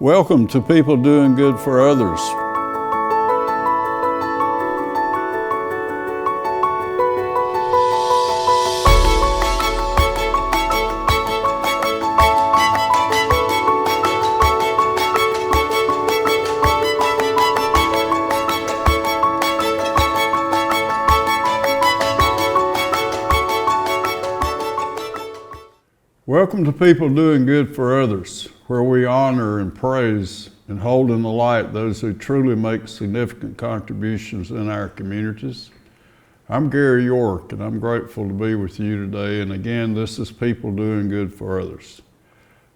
Welcome to People Doing Good for Others. Welcome to People Doing Good for Others, where we honor and praise and hold in the light those who truly make significant contributions in our communities. I'm Gary York, and I'm grateful to be with you today. And again, this is People Doing Good for Others.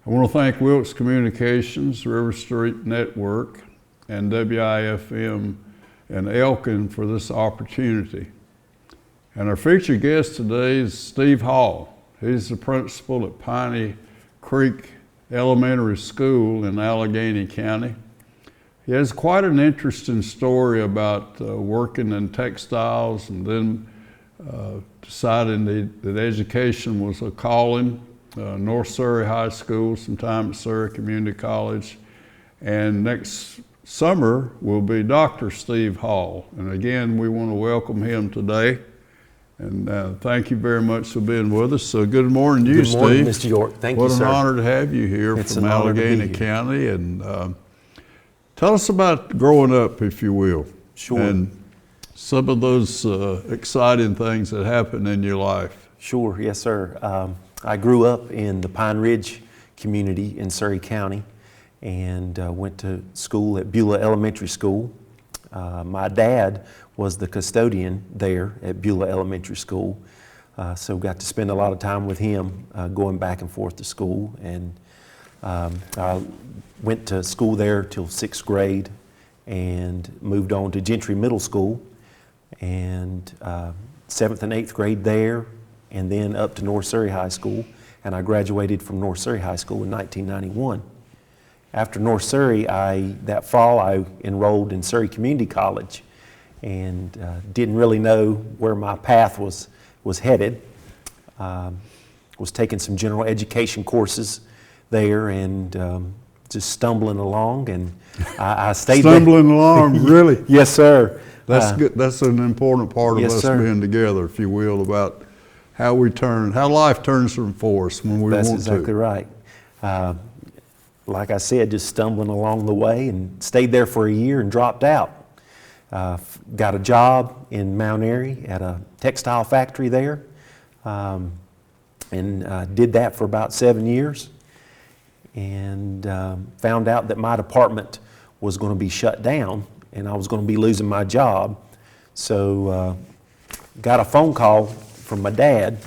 I want to thank Wilkes Communications, RiverStreet Network, and WIFM and Elkin for this opportunity. And our featured guest today is Steve Hall. He's the principal at Piney Creek Elementary School in Allegheny County. He has quite an interesting story about working in textiles and then deciding that education was a calling. North Surrey High School, some time at Surrey Community College, and next summer will be Dr. Steve Hall. And again, we want to welcome him today. And thank you very much for being with us. So good morning to you, Steve. Good morning, Mr. York. Thank you, sir. What an honor to have you here from Allegheny County. And tell us about growing up, if you will. Sure. And some of those exciting things that happened in your life. Sure, yes, sir. I grew up in the Pine Ridge community in Surrey County and went to school at Beulah Elementary School. My dad was the custodian there at Beulah Elementary School, so got to spend a lot of time with him going back and forth to school. And I went to school there till 6th grade and moved on to Gentry Middle School, and 7th and 8th grade there, and then up to North Surrey High School, and I graduated from North Surrey High School in 1991. After North Surrey, that fall I enrolled in Surrey Community College and didn't really know where my path was headed. Was taking some general education courses there and just stumbling along, and I stayed Stumbling along, really? Yes, sir. That's good. That's an important part of yes, us sir. being together, if you will, about how life turns from force when we That's want exactly to. right. Like I said, just stumbling along the way, and stayed there for a year and dropped out. Got a job in Mount Airy at a textile factory there, and did that for about 7 years, and found out that my department was going to be shut down and I was going to be losing my job. So got a phone call from my dad,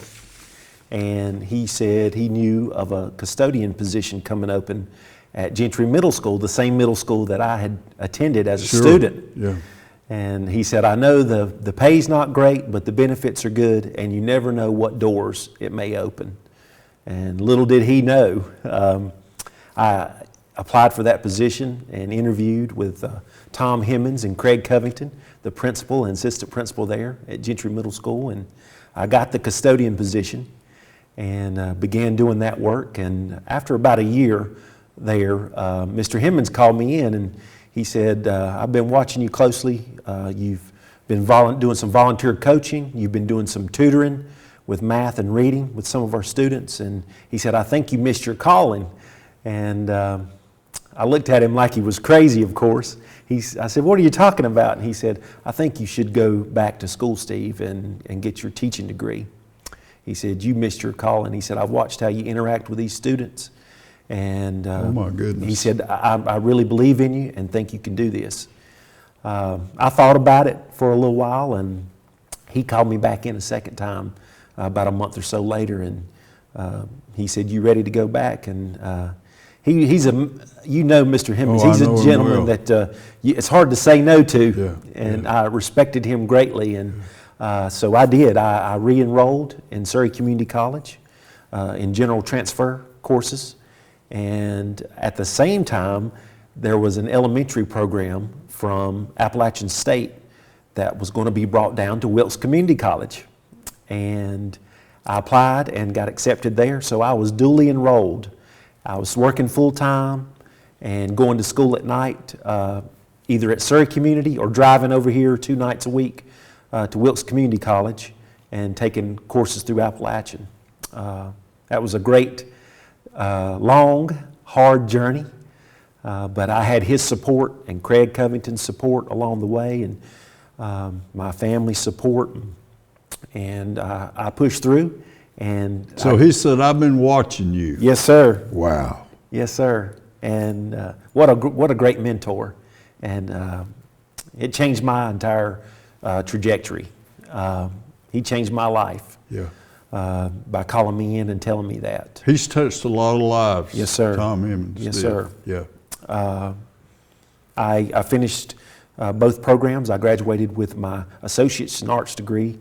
and he said he knew of a custodian position coming open at Gentry Middle School, the same middle school that I had attended as a student. Yeah. And he said, I know the pay's not great, but the benefits are good, and you never know what doors it may open. And little did he know, I applied for that position and interviewed with Tom Hemmons and Craig Covington, the principal and assistant principal there at Gentry Middle School, and I got the custodian position and began doing that work. And after about a year there, Mr. Hemmons called me in and he said, I've been watching you closely. You've been doing some volunteer coaching. You've been doing some tutoring with math and reading with some of our students. And he said, I think you missed your calling. And I looked at him like he was crazy, of course. I said, what are you talking about? And he said, I think you should go back to school, Steve, and get your teaching degree. He said, you missed your calling. He said, I've watched how you interact with these students. And oh my goodness. He said, I really believe in you and think you can do this. I thought about it for a little while, and he called me back in a second time about a month or so later, and he said, you ready to go back? And he's Mr. Hemmons, he's a gentleman that it's hard to say no to, and I respected him greatly. And so I did. I re-enrolled in Surrey Community College in general transfer courses. And at the same time, there was an elementary program from Appalachian State that was going to be brought down to Wilkes Community College. And I applied and got accepted there, so I was duly enrolled. I was working full time and going to school at night, either at Surrey Community or driving over here 2 nights a week to Wilkes Community College and taking courses through Appalachian. That was a great, long, hard journey, but I had his support and Craig Covington's support along the way, and my family's support, and I pushed through. And so he said, "I've been watching you." Yes, sir. Wow. Yes, sir. And what a great mentor, and it changed my entire trajectory. He changed my life. Yeah. By calling me in and telling me that. He's touched a lot of lives. Yes, sir. Tom Emmons. Yes, did. sir. Yeah. I finished both programs. I graduated with my associate's in arts degree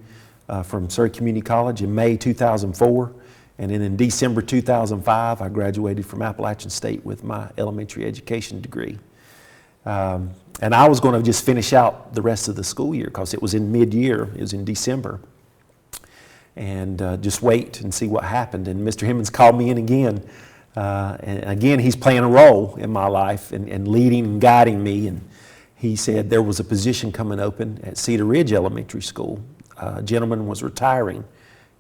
from Surrey Community College in May 2004. And then in December 2005, I graduated from Appalachian State with my elementary education degree. And I was going to just finish out the rest of the school year because it was in mid-year. It was in December. And just wait and see what happened. And Mr. Hemmons called me in again. And again, he's playing a role in my life and leading and guiding me. And he said there was a position coming open at Cedar Ridge Elementary School. A gentleman was retiring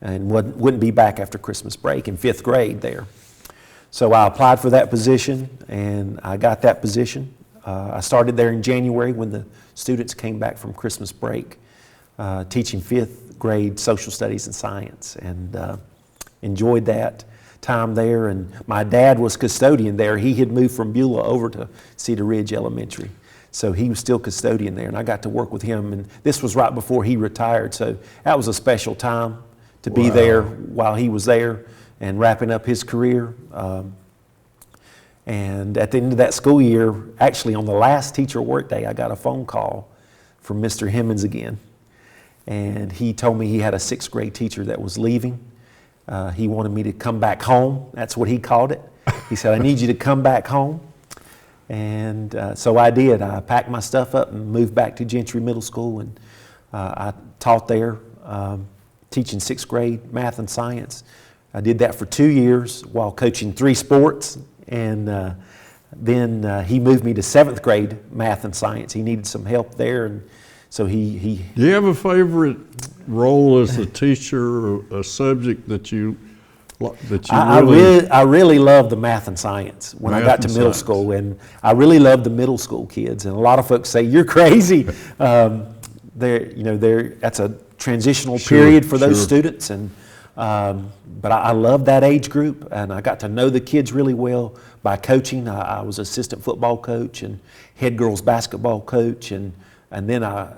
and wouldn't be back after Christmas break in 5th grade there. So I applied for that position, and I got that position. I started there in January when the students came back from Christmas break, teaching 5th grade social studies and science, and enjoyed that time there. And my dad was custodian there. He had moved from Beulah over to Cedar Ridge Elementary. So he was still custodian there, and I got to work with him. And this was right before he retired, so that was a special time to be there while he was there and wrapping up his career. And at the end of that school year, actually on the last teacher workday, I got a phone call from Mr. Hemmons again. And he told me he had a 6th grade teacher that was leaving. He wanted me to come back home. That's what he called it. He said, "I need you to come back home." And so I did. I packed my stuff up and moved back to Gentry Middle School, and I taught there, teaching 6th grade math and science. I did that for 2 years while coaching 3 sports, and then he moved me to 7th grade math and science. He needed some help there, and so he Do you have a favorite role as a teacher, or a subject that you I really loved the math and science when I Math got to and middle science. school, and I really loved the middle school kids. And a lot of folks say you're crazy. That's a transitional period for those students, and but I loved that age group, and I got to know the kids really well by coaching. I was assistant football coach and head girls basketball coach, and then I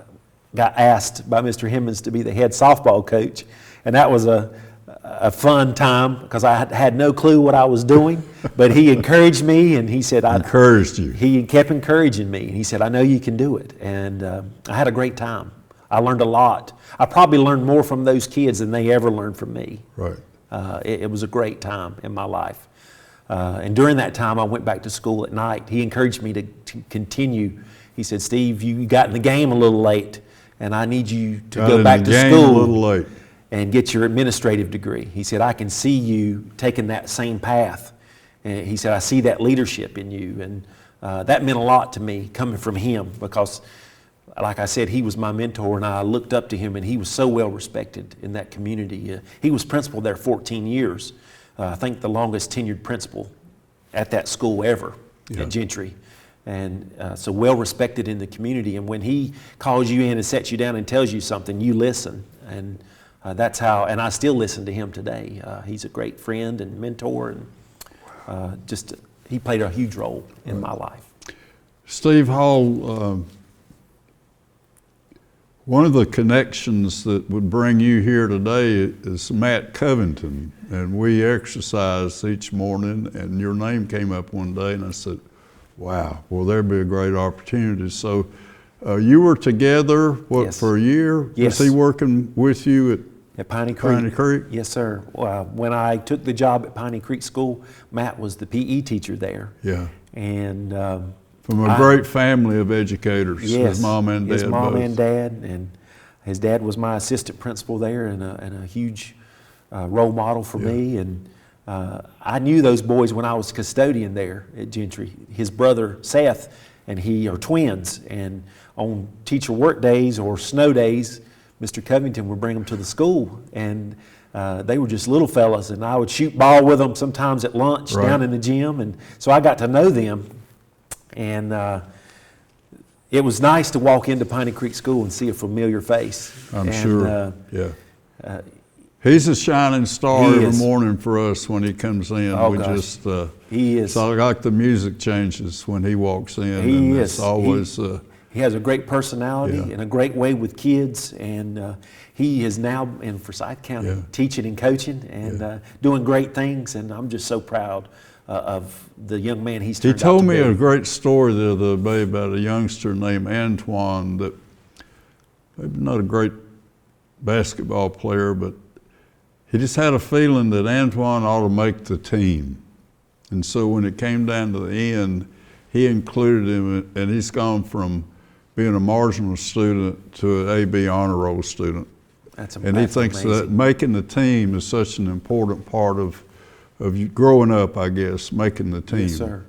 got asked by Mr. Hemmons to be the head softball coach, and that was a fun time because I had no clue what I was doing, but he encouraged me, and he said, encouraged you. He kept encouraging me, and he said, "I know you can do it," and I had a great time. I learned a lot. I probably learned more from those kids than they ever learned from me. Right. It was a great time in my life. And during that time, I went back to school at night. He encouraged me to continue. He said, "Steve, you got in the game a little late, and I need you to go back to school a little late and get your administrative degree." He said, "I can see you taking that same path." And he said, "I see that leadership in you." And that meant a lot to me coming from him because, like I said, he was my mentor, and I looked up to him, and he was so well respected in that community. He was principal there 14 years. I think the longest tenured principal at that school ever at Gentry. And so well respected in the community. And when he calls you in and sets you down and tells you something, you listen. And that's how, and I still listen to him today. He's a great friend and mentor, and he played a huge role in my life. Steve Hall, one of the connections that would bring you here today is Matt Covington, and we exercise each morning, and your name came up one day, and I said, "Wow, well, there'd be a great opportunity." So you were together, Yes. for a year? Yes. Was he working with you At Piney Creek? Piney Creek? Yes, sir. When I took the job at Piney Creek School, Matt was the PE teacher there. Yeah. And From a great family of educators, yes, his mom and dad his mom both. and dad, and his dad was my assistant principal there, and a huge role model for me. And I knew those boys when I was custodian there at Gentry. His brother Seth and he are twins, and on teacher work days or snow days, Mr. Covington would bring them to the school, and they were just little fellas, and I would shoot ball with them sometimes at lunch down in the gym, and so I got to know them, and it was nice to walk into Piney Creek School and see a familiar face. I'm sure, yeah. He's a shining star every morning for us when he comes in. Oh, gosh. He is. So like the music changes when he walks in. He and is. It's always. He has a great personality and a great way with kids, and he is now in Forsyth County teaching and coaching and doing great things, and I'm just so proud of the young man he's turned out to be. He told me a great story the other day about a youngster named Antoine that maybe not a great basketball player, but he just had a feeling that Antoine ought to make the team. And so when it came down to the end, he included him, and he's gone from being a marginal student to an AB honor roll student. And he thinks that making the team is such an important part of you growing up, I guess, making the team. Yes, sir.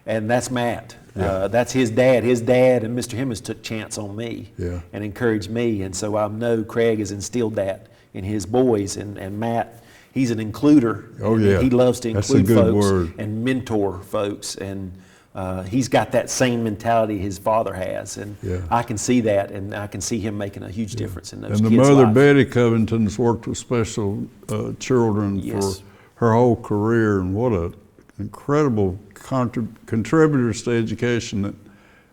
And that's Matt. That's his dad. His dad and Mr. Hemmings took chance on me and encouraged me. And so I know Craig has instilled that in his boys. And Matt, he's an includer. Oh, yeah. He loves to That's a include good folks word. and mentor folks. And he's got that same mentality his father has. And I can see that, and I can see him making a huge difference in those kids' lives. And the mother, Betty Covington's worked with special children for her whole career, and what an incredible contributors to education that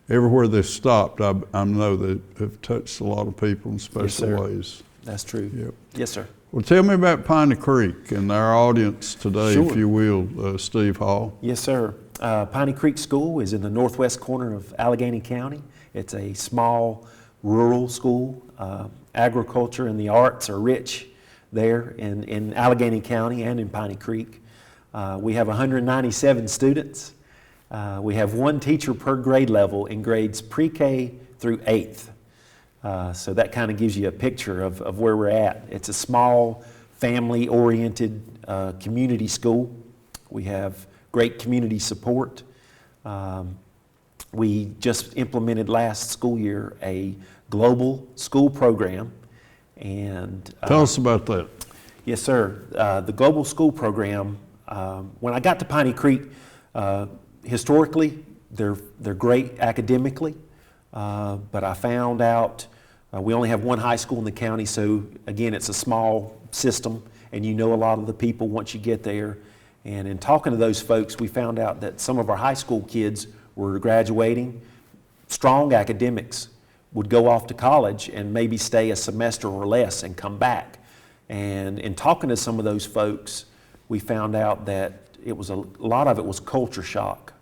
everywhere they've stopped, I know they have touched a lot of people in special ways. That's true. Yep. Yes, sir. Well, tell me about Piney Creek and our audience today, if you will, Steve Hall. Yes, sir. Piney Creek School is in the northwest corner of Allegheny County. It's a small rural school. Agriculture and the arts are rich there in Allegheny County and in Piney Creek. We have 197 students. We have one teacher per grade level in grades pre-K through 8th. So that kind of gives you a picture of where we're at. It's a small, family-oriented community school. We have great community support. We just implemented last school year a global school program. And tell us about that. Yes, sir. The global school program, when I got to Piney Creek, historically, they're great academically, but I found out we only have one high school in the county, so again, it's a small system, and you know a lot of the people once you get there. And in talking to those folks, we found out that some of our high school kids were graduating, strong academics, would go off to college and maybe stay a semester or less and come back. And in talking to some of those folks, we found out that it was a lot of it was culture shock.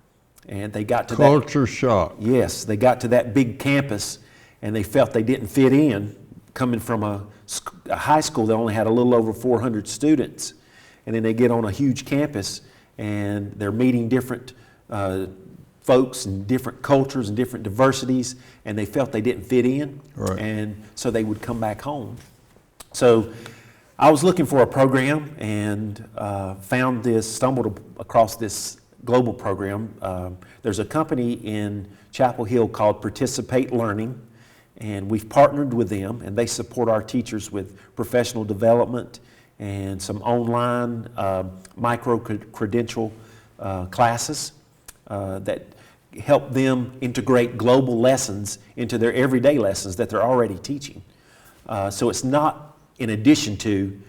And they got to culture shock. Yes, they got to that big campus and they felt they didn't fit in, coming from a high school that only had a little over 400 students. And then they get on a huge campus and they're meeting different folks and different cultures and different diversities, and they felt they didn't fit in. Right. And so they would come back home. So I was looking for a program and stumbled across this global program. There's a company in Chapel Hill called Participate Learning, and we've partnered with them, and they support our teachers with professional development and some online micro-credential classes that help them integrate global lessons into their everyday lessons that they're already teaching. So it's not in addition to,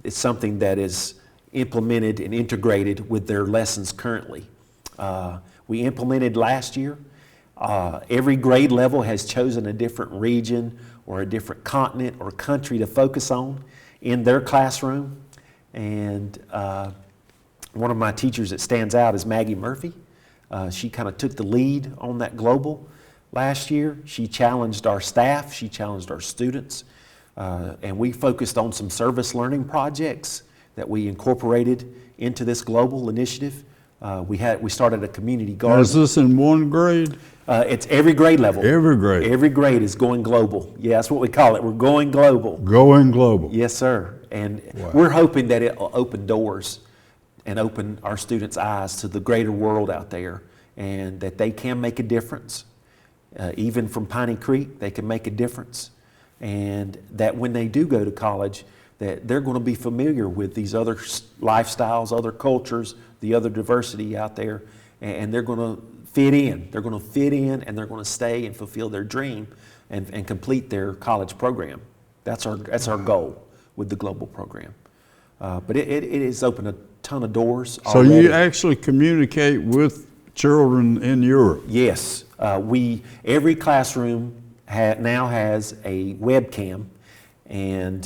it's something that is implemented and integrated with their lessons currently. We implemented last year. Every grade level has chosen a different region or a different continent or country to focus on in their classroom. And one of my teachers that stands out is Maggie Murphy. She kind of took the lead on that global last year. She challenged our staff, she challenged our students, and we focused on some service learning projects that we incorporated into this global initiative. We started a community garden. Now, is this in one grade? It's every grade level. Every grade. Every grade is going global. Yeah, that's what we call it. We're going global. Going global. Yes, sir. And we're hoping that it will open doors and open our students' eyes to the greater world out there, and that they can make a difference. Even from Piney Creek, they can make a difference. And that when they do go to college, that they're going to be familiar with these other lifestyles, other cultures, the other diversity out there, and they're going to fit in. They're going to fit in, and they're going to stay and fulfill their dream and complete their college program. That's our goal with the global program. But it has opened a ton of doors already. So you actually communicate with children in Europe? Yes. Every classroom now has a webcam, and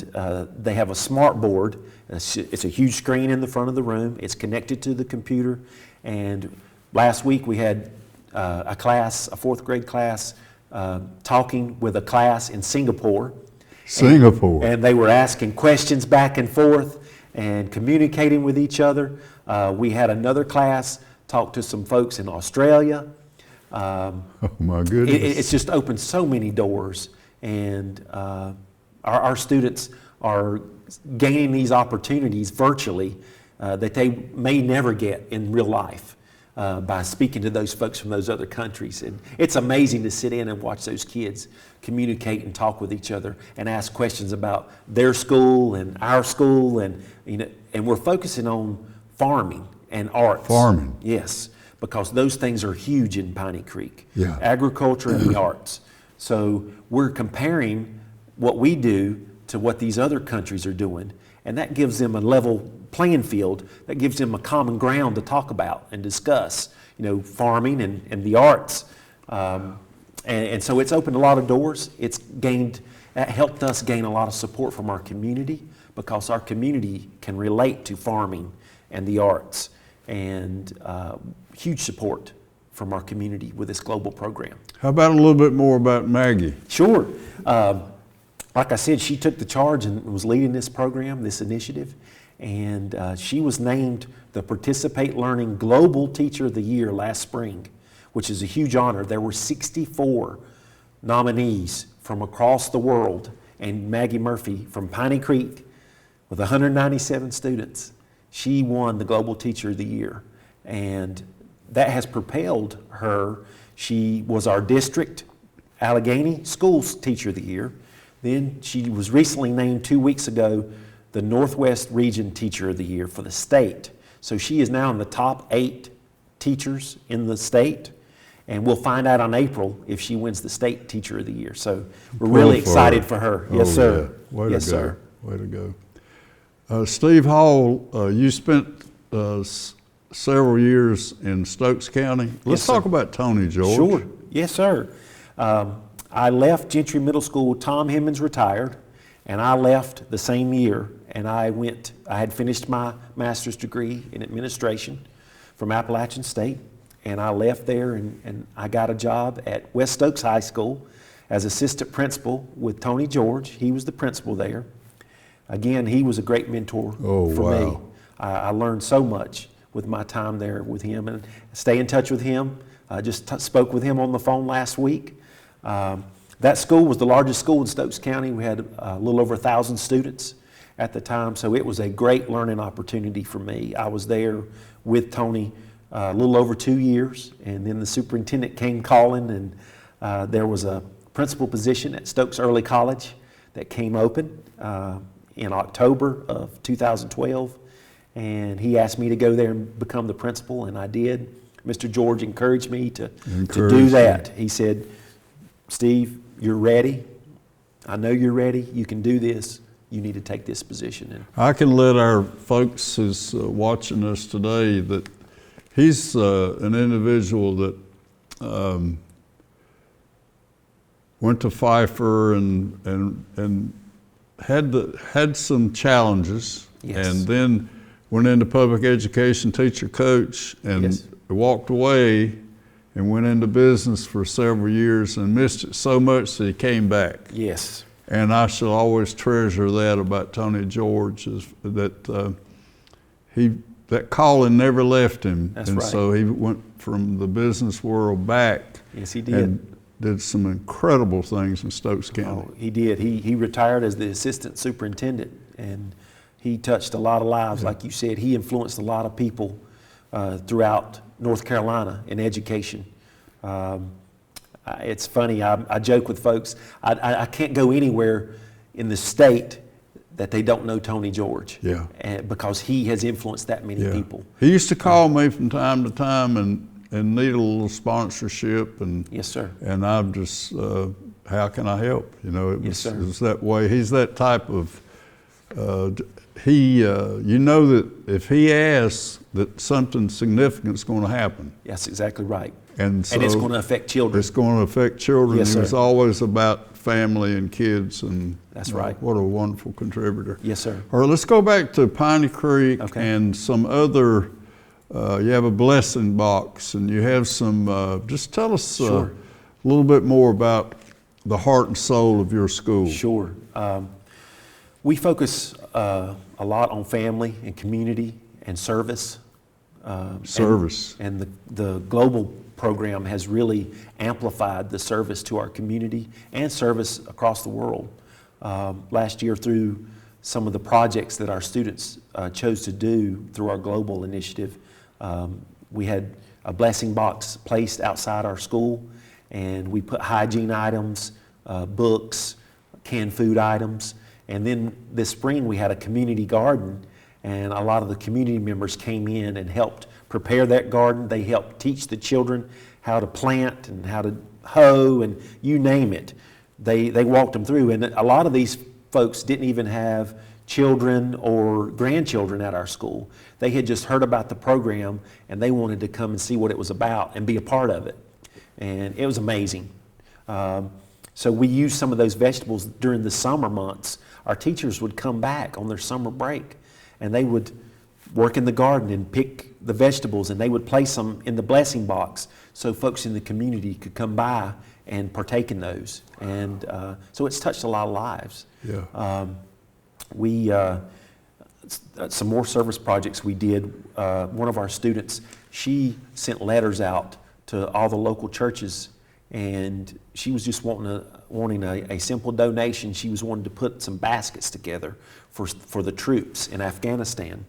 they have a smart board. It's a huge screen in the front of the room. It's connected to the computer. And last week we had a class, a fourth grade class, talking with a class in Singapore. Singapore. And they were asking questions back and forth and communicating with each other. We had another class talk to some folks in Australia. Oh my goodness. It's just opened so many doors, and our students are gaining these opportunities virtually that they may never get in real life by speaking to those folks from those other countries. And it's amazing to sit in and watch those kids communicate and talk with each other and ask questions about their school and our school, and we're focusing on farming and arts. Farming. Yes, because those things are huge in Piney Creek. Yeah. Agriculture and the arts. So we're comparing what we do to what these other countries are doing, and that gives them a level playing field. That gives them a common ground to talk about and discuss, farming and the arts. And so it's opened a lot of doors. That helped us gain a lot of support from our community, because our community can relate to farming and the arts, and huge support from our community with this global program. How about a little bit more about Maggie? Sure. Like I said, she took the charge and was leading this program, this initiative, and she was named the Participate Learning Global Teacher of the Year last spring, which is a huge honor. There were 64 nominees from across the world, and Maggie Murphy from Piney Creek, with 197 students, she won the Global Teacher of the Year. And that has propelled her. She was our district Allegheny Schools Teacher of the Year. Then she was recently named 2 weeks ago the Northwest Region Teacher of the Year for the state. So she is now in the top 8 teachers in the state. And we'll find out in April if she wins the state Teacher of the Year. So we're really excited for her. Yes, sir. Yeah. Way yes, to go. sir. Way to go. Steve Hall, you spent several years in Stokes County. Let's Yes, talk sir. about Tony George. Sure. Yes, sir. I left Gentry Middle School. Tom Hemmons retired, and I left the same year. And I had finished my master's degree in administration from Appalachian State. And I left there, and I got a job at West Stokes High School as assistant principal with Tony George. He was the principal there. Again, he was a great mentor for me. I learned so much with my time there with him, and stay in touch with him. I just spoke with him on the phone last week. That school was the largest school in Stokes County. We had a little over 1,000 students at the time, so it was a great learning opportunity for me. I was there with Tony a little over 2 years, and then the superintendent came calling, and there was a principal position at Stokes Early College that came open in October of 2012, and he asked me to go there and become the principal, and I did. Mr. George encouraged me to do that. He said, "Steve, you're ready. I know you're ready. You can do this. You need to take this position." And I can let our folks who's watching us today that he's an individual that went to Pfeiffer and had some challenges, Yes. and then went into public education, teacher, coach, and Yes. walked away and went into business for several years and missed it so much that he came back. yes, And I shall always treasure that about Tony George, is that that calling never left him. That's and right. so he went from the business world back. yes, he did. And did some incredible things in Stokes County. Oh, he did. He retired as the assistant superintendent, and He touched a lot of lives, like you said. He influenced a lot of people throughout North Carolina in education. It's funny, I joke with folks, I can't go anywhere in the state that they don't know Tony George. Yeah. Because he has influenced that many people. He used to call me from time to time and need a little sponsorship. And yes, sir. And I'm just, how can I help? You know, Yes, it was that way. He's that type of, you know that if he asks, that something significant is going to happen. That's exactly right. And so it's going to affect children. It's going to affect children. Yes, sir. It's always about family and kids. And that's right. What a wonderful contributor. Yes, sir. All right, let's go back to Piney Creek and some other. You have a blessing box, and you have some. Just tell us a little bit more about the heart and soul of your school. Sure. We focus a lot on family and community and service. And the global program has really amplified the service to our community and service across the world. Last year, through some of the projects that our students chose to do through our global initiative, we had a blessing box placed outside our school, and we put hygiene items, books, canned food items, and then this spring we had a community garden, and a lot of the community members came in and helped prepare that garden. They helped teach the children how to plant and how to hoe and you name it. They walked them through, and a lot of these folks didn't even have children or grandchildren at our school. They had just heard about the program and they wanted to come and see what it was about and be a part of it. And it was amazing. So we used some of those vegetables during the summer months. Our teachers would come back on their summer break and they would work in the garden and pick the vegetables, and they would place them in the blessing box so folks in the community could come by and partake in those. And so it's touched a lot of lives. Yeah. Some more service projects we did. One of our students, she sent letters out to all the local churches, and she was just wanting a simple donation. She was wanting to put some baskets together for the troops in Afghanistan.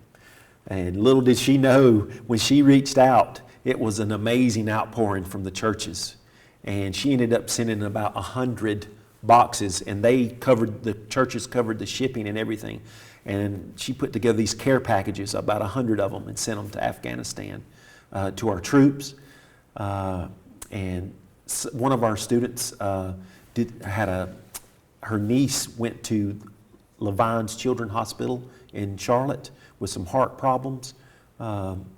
And little did she know, when she reached out, it was an amazing outpouring from the churches. And she ended up sending about 100 boxes, and the churches covered the shipping and everything. And she put together these care packages, about 100 of them, and sent them to Afghanistan, to our troops. And one of our students her niece went to Levine's Children's Hospital in Charlotte with some heart problems.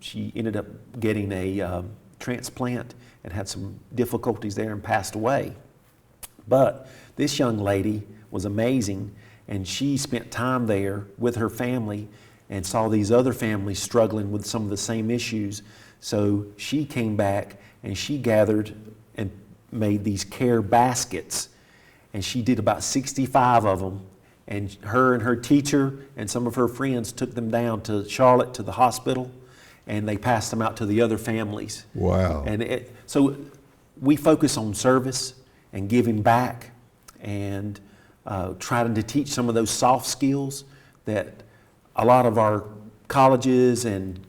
She ended up getting a transplant and had some difficulties there and passed away. But this young lady was amazing, and she spent time there with her family and saw these other families struggling with some of the same issues. So she came back and she gathered and made these care baskets, and she did about 65 of them. And her teacher and some of her friends took them down to Charlotte to the hospital, and they passed them out to the other families. Wow. And so we focus on service and giving back and trying to teach some of those soft skills that a lot of our colleges and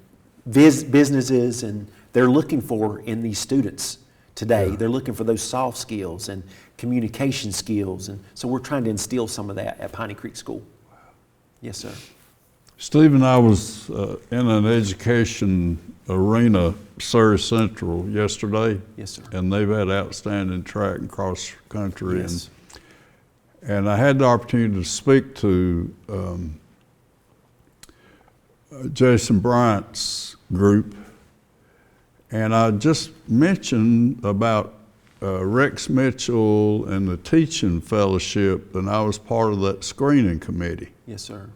businesses, and they're looking for in these students today. They're looking for those soft skills and communication skills, and so we're trying to instill some of that at Piney Creek School. Wow. Yes, sir. Stephen, I was in an education arena, Surrey Central, yesterday. Yes, sir. And they've had outstanding track and cross country. Yes. And I had the opportunity to speak to Jason Bryant's group, and I just mentioned about Rex Mitchell and the teaching fellowship, and I was part of that screening committee. Yes, sir.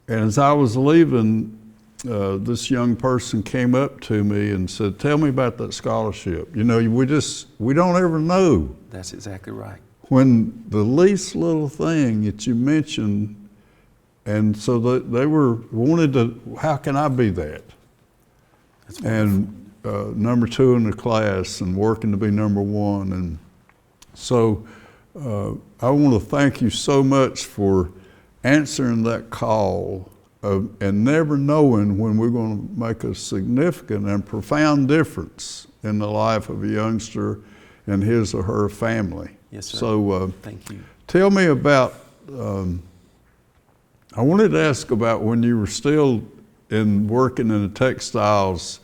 And as I was leaving, this young person came up to me and said, "Tell me about that scholarship. You know, we don't ever know." That's exactly right. When the least little thing that you mentioned, and so they wanted to, how can I be that? That's wonderful. And number 2 in the class and working to be number 1. And so I want to thank you so much for answering that call and never knowing when we're going to make a significant and profound difference in the life of a youngster and his or her family. Yes, sir. So thank you. tell me about, I wanted to ask about when you were still working in the textiles.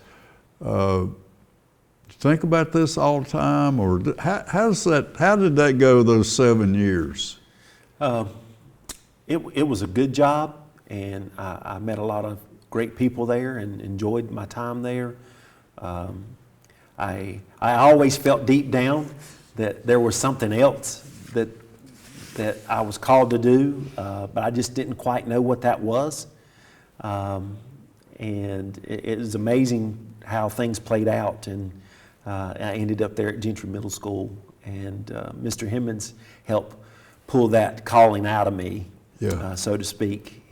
Think about this all the time, or how did that go those 7 years? It was a good job, and I met a lot of great people there and enjoyed my time there. I always felt deep down that there was something else that I was called to do, but I just didn't quite know what that was. And it was amazing how things played out, and I ended up there at Gentry Middle School, and Mr. Hemmons helped pull that calling out of me, so to speak.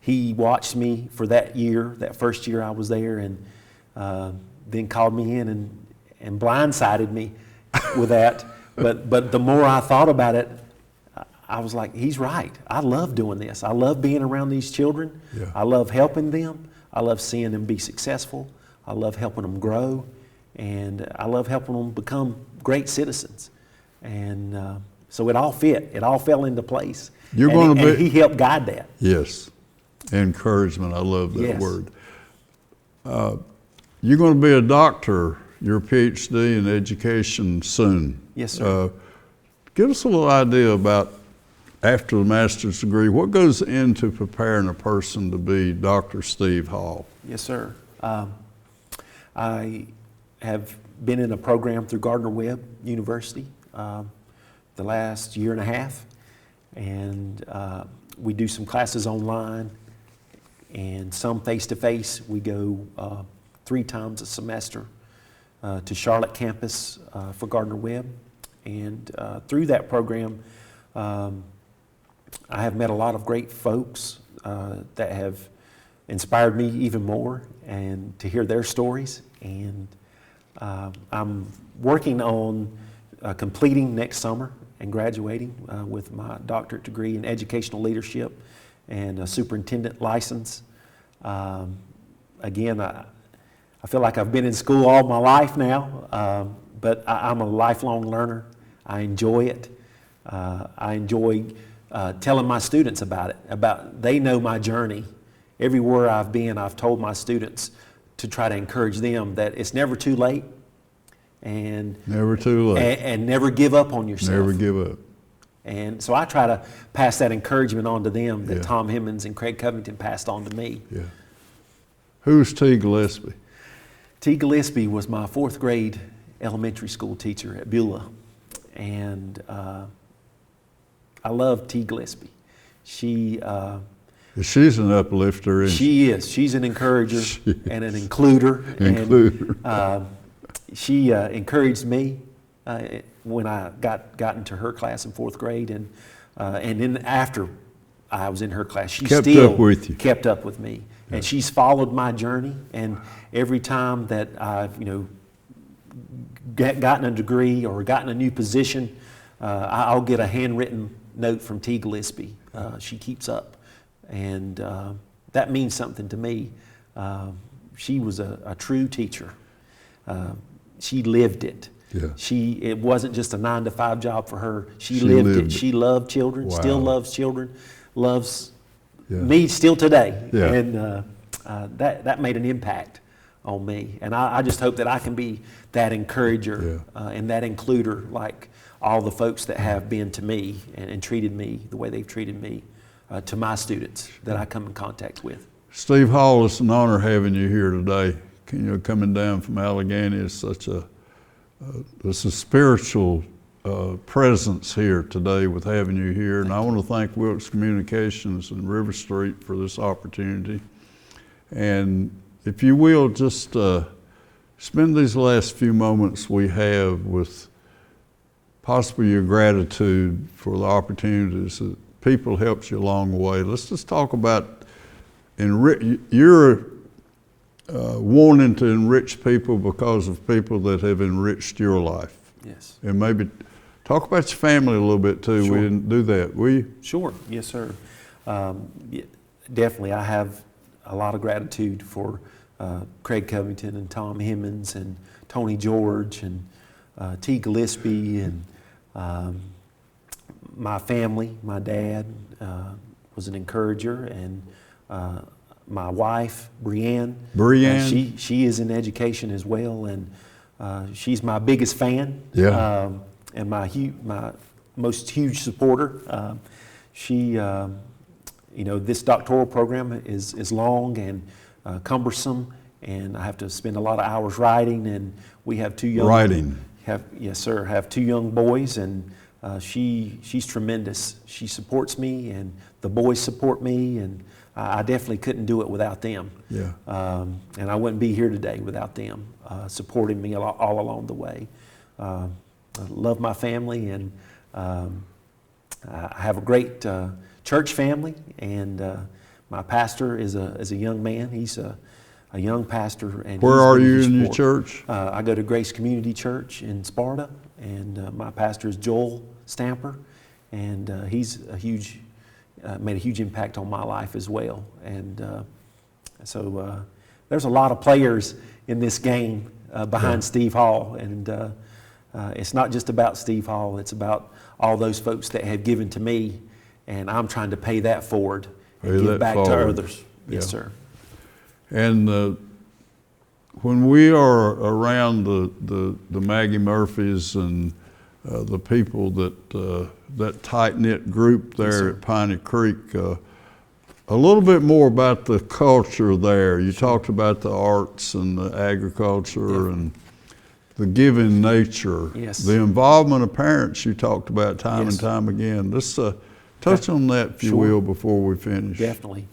He watched me for that year, that first year I was there, and then called me in and blindsided me with that. But the more I thought about it, I was like, he's right. I love doing this. I love being around these children. Yeah. I love helping them. I love seeing them be successful. I love helping them grow. And I love helping them become great citizens. And so it all fit. It all fell into place. And he helped guide that. Yes. Encouragement. I love that Yes. word. You're going to be a doctor, your PhD in education soon. Yes, sir. Give us a little idea about, after the master's degree, what goes into preparing a person to be Dr. Steve Hall? Yes, sir. I have been in a program through Gardner-Webb University the last year and a half, and we do some classes online and some face-to-face. We go 3 times a semester to Charlotte campus for Gardner-Webb, and through that program I have met a lot of great folks that have inspired me even more, and to hear their stories. And I'm working on completing next summer and graduating with my doctorate degree in educational leadership and a superintendent license. Again, I feel like I've been in school all my life now, but I'm a lifelong learner. I enjoy it. I enjoy telling my students about it. They know my journey. Everywhere I've been, I've told my students to try to encourage them that it's never too late, and Never too late. and never give up on yourself. Never give up. And so I try to pass that encouragement on to them that Yeah. Tom Hemmons and Craig Covington passed on to me. Yeah. Who's T. Gillespie? T. Gillespie was my 4th grade elementary school teacher at Beulah, and I love T. Gillespie. She's an uplifter. Isn't she is. She's an encourager and an includer. And, she encouraged me when I got into her class in 4th grade, and then after I was in her class, she Kept still up with you. kept up with me, and she's followed my journey. And every time that I've gotten a degree or gotten a new position, I'll get a handwritten note from T. Gillespie. She keeps up, and that means something to me. She was a true teacher. She lived it. Yeah. It wasn't just a 9-to-5 job for her. She lived lived it. it. She loved children, Wow. still loves children, loves Yeah. me still today. Yeah. And that made an impact on me. And I just hope that I can be that encourager and that includer, like all the folks that have been to me and treated me the way they've treated me, to my students that I come in contact with. Steve Hall, it's an honor having you here today. Coming down from Allegheny is such it's a spiritual presence here today with having you here. And I want to thank Wilkes Communications and RiverStreet for this opportunity. And if you will, just spend these last few moments we have with possibly your gratitude for the opportunities that people helped you along the way. Let's just talk about you're wanting to enrich people because of people that have enriched your life. Yes. And maybe Talk about your family a little bit too. Sure. We didn't do that, will you? Sure, yes, sir. Yeah, definitely, I have a lot of gratitude for Craig Covington and Tom Hemmons and Tony George and T. Gillespie and my family. My dad was an encourager, and my wife, Brianne. She is in education as well, and she's my biggest fan. Yeah. And my most huge supporter. This doctoral program is long and cumbersome, and I have to spend a lot of hours writing. And we have two young have two young boys, and she's tremendous. She supports me, and the boys support me, and I definitely couldn't do it without them. Yeah. And I wouldn't be here today without them supporting me all along the way. I love my family, and I have a great church family, and my pastor is a young man. He's a young pastor. And where are you in your church? I go to Grace Community Church in Sparta, and my pastor is Joel Stamper, and he's made a huge impact on my life as well. And so there's a lot of players in this game behind Steve Hall, and it's not just about Steve Hall, it's about all those folks that have given to me, and I'm trying to pay that forward and give back to others. Yes, sir. And when we are around the Maggie Murphys and the people that tight-knit group there at Piney Creek, a little bit more about the culture there. You talked about the arts and the agriculture and the giving nature, the involvement of parents you talked about time and time again. Let's touch on that, if you will, before we finish. Definitely.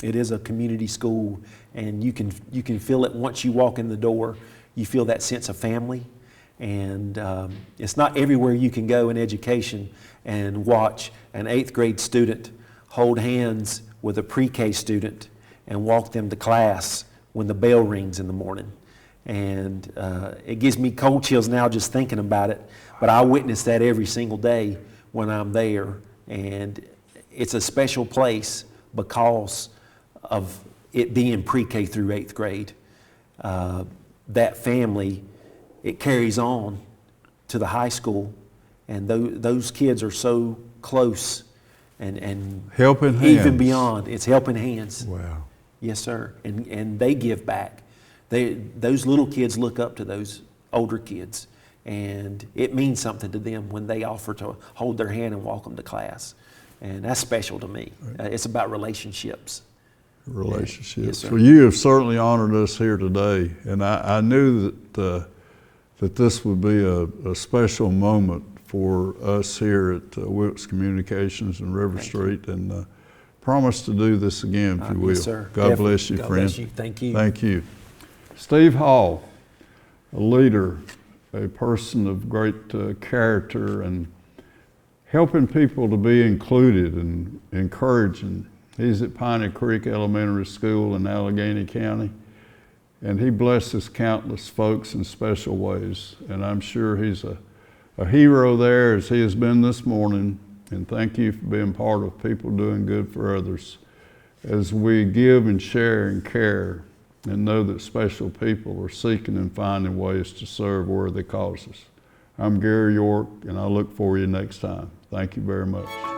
It is a community school, and you can feel it once you walk in the door. You feel that sense of family, and it's not everywhere you can go in education and watch an 8th grade student hold hands with a pre-K student and walk them to class when the bell rings in the morning. And it gives me cold chills now just thinking about it, but I witness that every single day when I'm there, and it's a special place because of it being pre-K through 8th grade. That family, it carries on to the high school, and those kids are so close and helping hands. Even beyond, it's helping hands. Wow. Yes, sir. And they give back. Those little kids look up to those older kids, and it means something to them when they offer to hold their hand and walk them to class. And that's special to me. It's about relationships. Relationships. Yes, sir. Well, you have certainly honored us here today, and I knew that this would be a special moment for us here at Wilkes Communications and RiverStreet, and promise to do this again, if you will. Yes, sir. God Definitely. bless you, God friend. bless you. Thank you. Thank you. Steve Hall, a leader, a person of great character, and helping people to be included and encouraging. He's at Piney Creek Elementary School in Allegheny County, and he blesses countless folks in special ways. And I'm sure he's a hero there, as he has been this morning. And thank you for being part of people doing good for others as we give and share and care and know that special people are seeking and finding ways to serve worthy causes. I'm Gary York, and I look for you next time. Thank you very much.